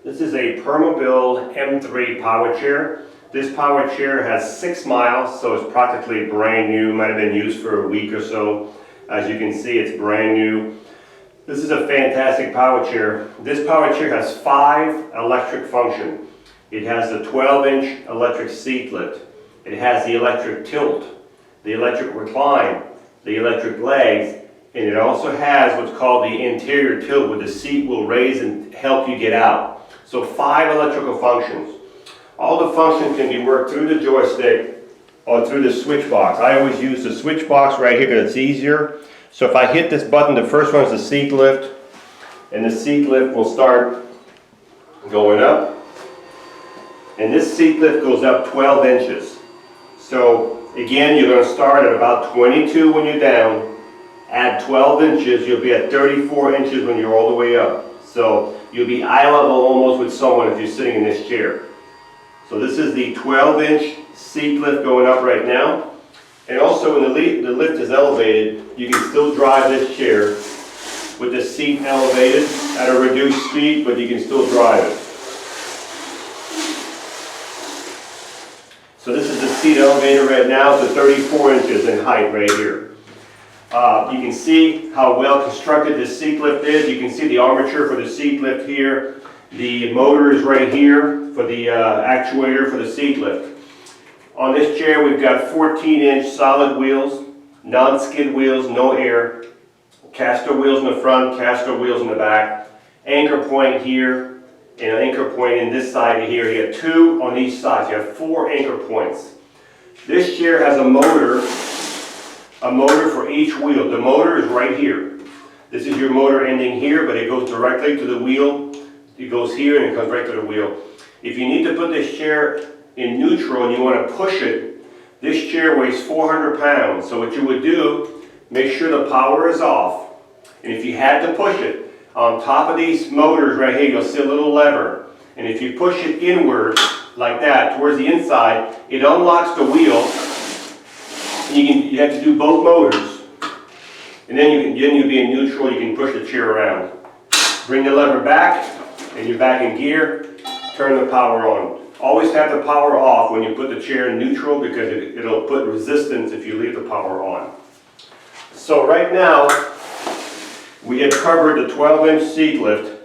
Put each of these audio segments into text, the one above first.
This is a Permobil M3 power chair. This power chair has 6 miles, so it's practically brand new. Might have been used for a week or so. As you can see, it's brand new. This is a fantastic power chair. This power chair has 5 electric functions. It has the 12-inch electric seat lift. It has the electric tilt, the electric recline, the electric legs, and it also has what's called the anterior tilt, where the seat will raise and help you get out. So 5 electrical functions. All the functions can be worked through the joystick or through the switch box. I always use the switch box right here because it's easier. So if I hit this button, the first one is the seat lift, and the seat lift will start going up. And this seat lift goes up 12 inches. So again, you're going to start at about 22 when you're down, add 12 inches, you'll be at 34 inches when you're all the way up. So you'll be eye level almost with someone if you're sitting in this chair. So this is the 12-inch seat lift going up right now. And also when the lift is elevated, you can still drive this chair with the seat elevated at a reduced speed, but you can still drive it. So this is the seat elevator right now to 34 inches in height right here. You can see how well constructed this seat lift is. You can see the armature for the seat lift here. The motor is right here for the actuator for the seat lift. On this chair we've got 14-inch solid wheels, non-skid wheels, no air, caster wheels in the front, caster wheels in the back, anchor point here, and an anchor point in this side here. You have 2 on each side, so you have 4 anchor points. This chair has a motor for each wheel. The motor is right here. This is your motor ending here, but it goes directly to the wheel. It goes here and it comes right to the wheel. If you need to put this chair in neutral and you want to push it, this chair weighs 400 pounds. So what you would do, make sure the power is off. And if you had to push it, on top of these motors right here, you'll see a little lever. And if you push it inward, like that, towards the inside, it unlocks the wheel. You have to do both motors. And then you'll be in neutral, you can push the chair around. Bring the lever back, and you're back in gear. Turn the power on. Always have the power off when you put the chair in neutral because it'll put resistance if you leave the power on. So right now, we have covered the 12-inch seat lift.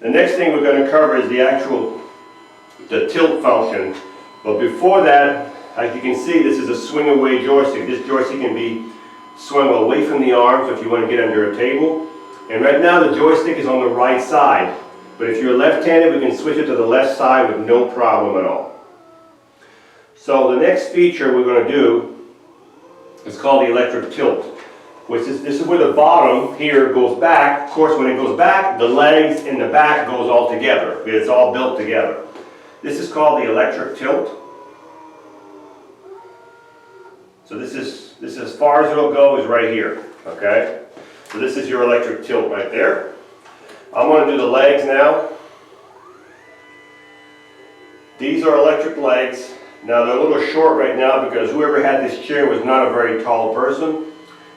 The next thing we're going to cover is the tilt function. But before that, as you can see, this is a swing away joystick. This joystick can be swung away from the arms if you want to get under a table. And right now the joystick is on the right side. But if you're left-handed, we can switch it to the left side with no problem at all. So the next feature we're going to do is called the electric tilt. This is where the bottom here goes back. Of course, when it goes back, the legs and the back goes all together. It's all built together. This is called the electric tilt. So this is as far as it'll go is right here. Okay? So this is your electric tilt right there. I'm going to do the legs now. These are electric legs. Now they're a little short right now because whoever had this chair was not a very tall person.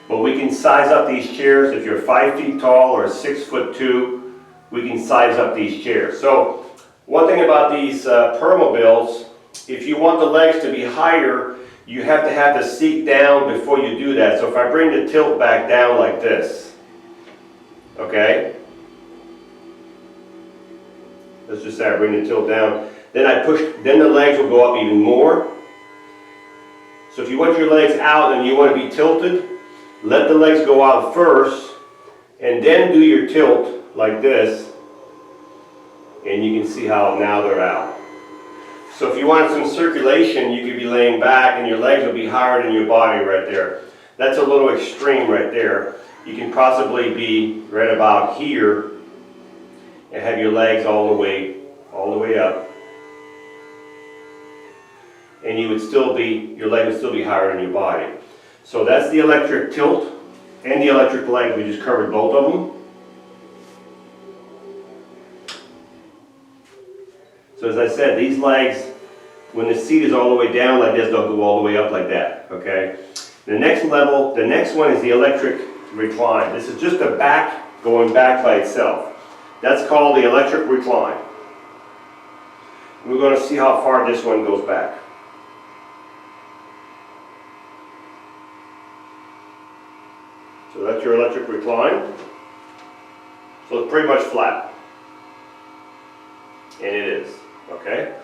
But we can size up these chairs. If you're 5 feet tall or 6'2", we can size up these chairs. So one thing about these Permobils, if you want the legs to be higher, you have to have the seat down before you do that. So if I bring the tilt back down like this, okay? Let's just say I bring the tilt down. Then I push, then the legs will go up even more. So if you want your legs out and you want to be tilted, let the legs go out first, and then do your tilt like this, and you can see how now they're out. So if you wanted some circulation, you could be laying back and your legs will be higher than your body right there. That's a little extreme right there. You can possibly be right about here and have your legs all the way up. And your leg would still be higher than your body. So that's the electric tilt and the electric leg. We just covered both of them. So as I said, these legs, when the seat is all the way down like this, they'll go all the way up like that, okay? The next one is the electric recline. This is just the back going back by itself. That's called the electric recline. We're going to see how far this one goes back. So that's your electric recline. So it's pretty much flat. And it is, okay?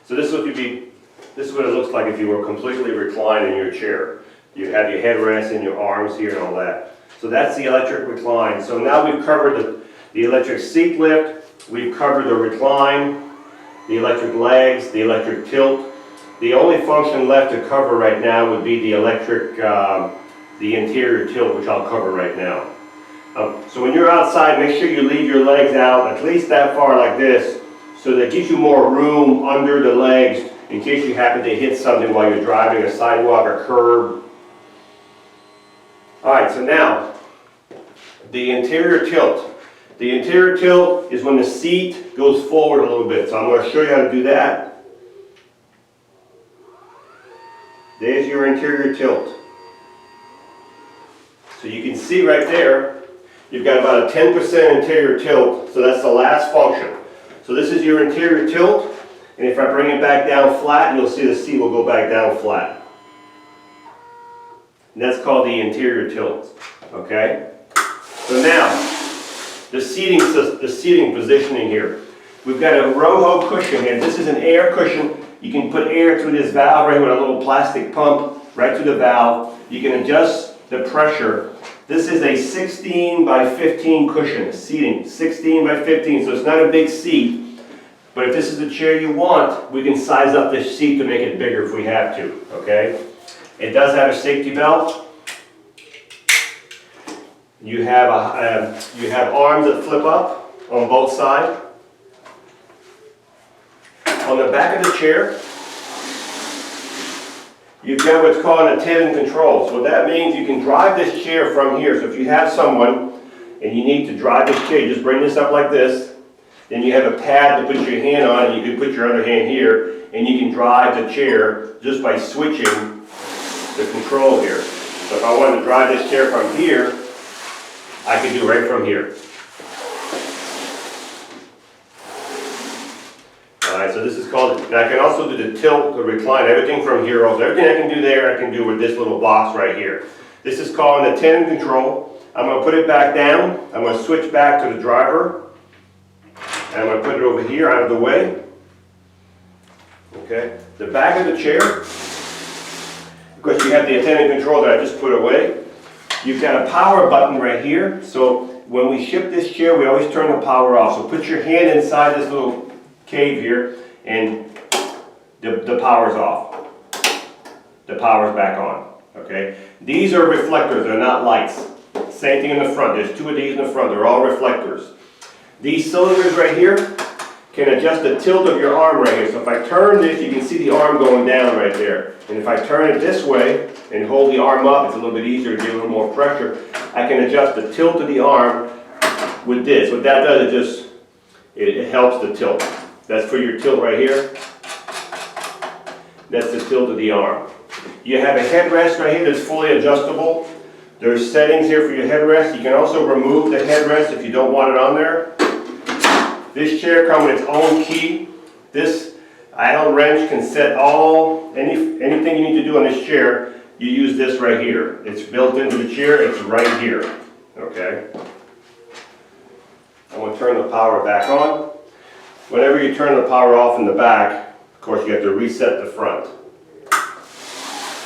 So this is what it looks like if you were completely reclined in your chair. You have your headrest and your arms here and all that. So that's the electric recline. So now we've covered the electric seat lift, we've covered the recline, the electric legs, the electric tilt. The only function left to cover right now would be the electric, the interior tilt, which I'll cover right now. So when you're outside, make sure you leave your legs out at least that far like this, so that gives you more room under the legs in case you happen to hit something while you're driving, a sidewalk or curb. Alright, so now, the interior tilt. The interior tilt is when the seat goes forward a little bit. So I'm going to show you how to do that. There's your interior tilt. So you can see right there, you've got about a 10% interior tilt, so that's the last function. So this is your interior tilt, and if I bring it back down flat, you'll see the seat will go back down flat. And that's called the interior tilt, okay? So now, the seating positioning here. We've got a Roho cushion here. This is an air cushion. You can put air through this valve right with a little plastic pump right through the valve. You can adjust the pressure. This is a 16 by 15 cushion, seating, 16 by 15, so it's not a big seat. But if this is the chair you want, we can size up this seat to make it bigger if we have to, okay? It does have a safety belt. You have arms that flip up on both sides. On the back of the chair, you've got what's called an attendant control. So what that means, you can drive this chair from here. So if you have someone and you need to drive this chair, just bring this up like this. Then you have a pad to put your hand on, and you can put your other hand here, and you can drive the chair just by switching the control here. So if I wanted to drive this chair from here, I can do right from here. Alright, so this is called, and I can also do the tilt, the recline, everything from here also. Everything I can do there, I can do with this little box right here. This is called an attendant control. I'm going to put it back down. I'm going to switch back to the driver. And I'm going to put it over here out of the way. Okay, the back of the chair, of course you have the attendant control that I just put away. You've got a power button right here. So when we ship this chair, we always turn the power off. So put your hand inside this little cave here, and the power's off. The power's back on. Okay, these are reflectors, they're not lights. Same thing in the front. There's two of these in the front. They're all reflectors. These cylinders right here can adjust the tilt of your arm right here. So if I turn this, you can see the arm going down right there. And if I turn it this way and hold the arm up, it's a little bit easier to get a little more pressure. I can adjust the tilt of the arm with this. What that does, it helps the tilt. That's for your tilt right here. That's the tilt of the arm. You have a headrest right here that's fully adjustable. There's settings here for your headrest. You can also remove the headrest if you don't want it on there. This chair comes with its own key. This idle wrench can set anything you need to do on this chair. You use this right here. It's built into the chair. It's right here. Okay. I'm going to turn the power back on. Whenever you turn the power off in the back, of course you have to reset the front.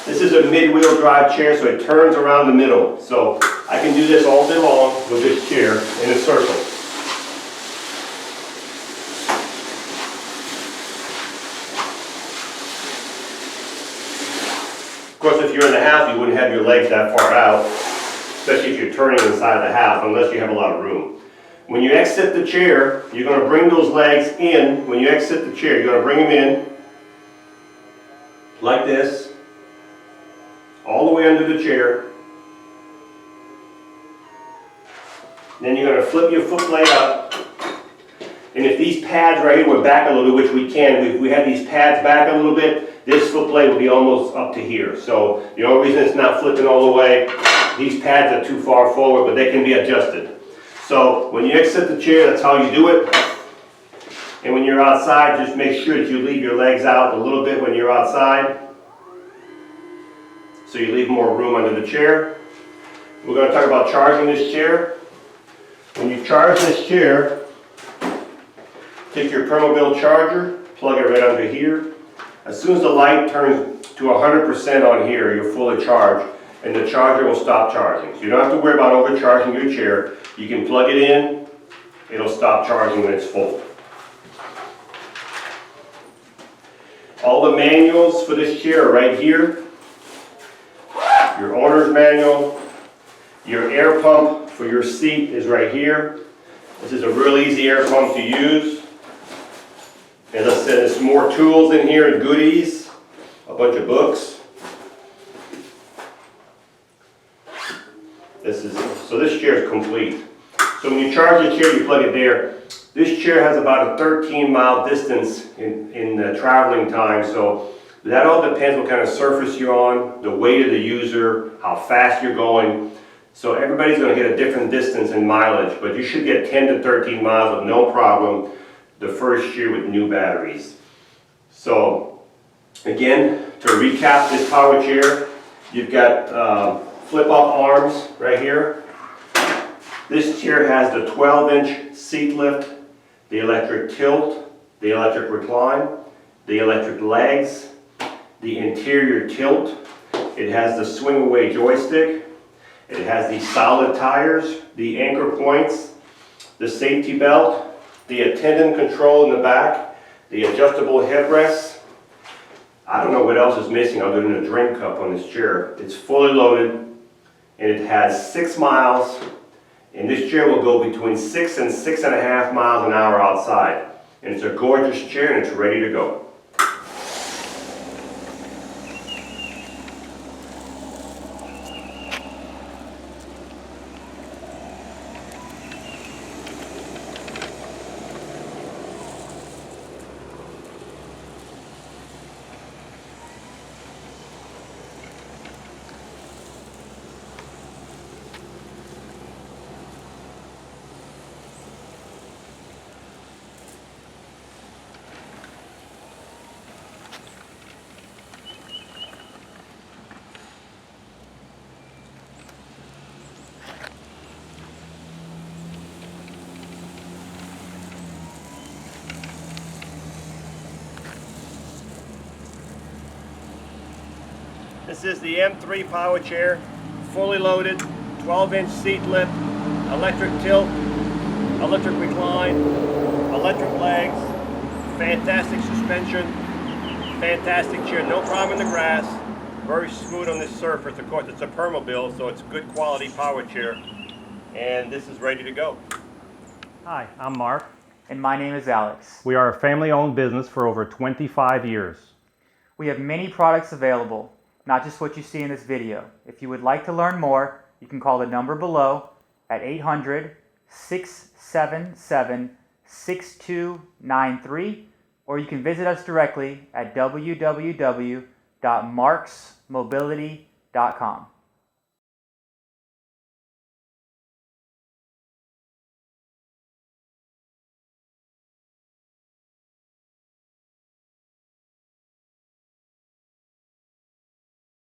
This is a mid-wheel drive chair, so it turns around the middle. So I can do this all day long with this chair in a circle. Of course, if you're in the house, you wouldn't have your legs that far out, especially if you're turning inside the house, unless you have a lot of room. When you exit the chair, you're going to bring those legs in. When you exit the chair, you're going to bring them in like this, all the way under the chair. Then you're going to flip your foot blade up. And if these pads right here were back a little bit, which we can, if we had these pads back a little bit, this foot blade will be almost up to here. So the only reason it's not flipping all the way, these pads are too far forward, but they can be adjusted. So when you exit the chair, that's how you do it. And when you're outside, just make sure that you leave your legs out a little bit when you're outside, so you leave more room under the chair. We're going to talk about charging this chair. When you charge this chair, take your Permobil charger, plug it right under here. As soon as the light turns to 100% on here, you're fully charged, and the charger will stop charging. So you don't have to worry about overcharging your chair. You can plug it in, it'll stop charging when it's full. All the manuals for this chair are right here. Your owner's manual, your air pump for your seat is right here. This is a real easy air pump to use. As I said, there's more tools in here and goodies, a bunch of books. So this chair is complete. So when you charge the chair, you plug it there. This chair has about a 13-mile distance in traveling time, so that all depends what kind of surface you're on, the weight of the user, how fast you're going. So everybody's going to get a different distance in mileage, but you should get 10 to 13 miles with no problem the first year with new batteries. So again, to recap this power chair, you've got flip-up arms right here. This chair has the 12-inch seat lift, the electric tilt, the electric recline, the electric legs, the interior tilt. It has the swing away joystick. It has the solid tires, the anchor points, the safety belt, the attendant control in the back, the adjustable headrests. I don't know what else is missing other than a drink cup on this chair. It's fully loaded, and it has 6 miles, and this chair will go between 6 and 6.5 miles an hour outside. And it's a gorgeous chair, and it's ready to go. This is the M3 power chair, fully loaded, 12-inch seat lift, electric tilt, electric recline, electric legs, fantastic suspension, fantastic chair, no problem in the grass, very smooth on this surface. Of course, it's a Permobil, so it's good quality power chair, and this is ready to go. Hi, I'm Mark. And my name is Alex. We are a family-owned business for over 25 years. We have many products available, not just what you see in this video. If you would like to learn more, you can call the number below at 800-677-6293, or you can visit us directly at www.marksmobility.com.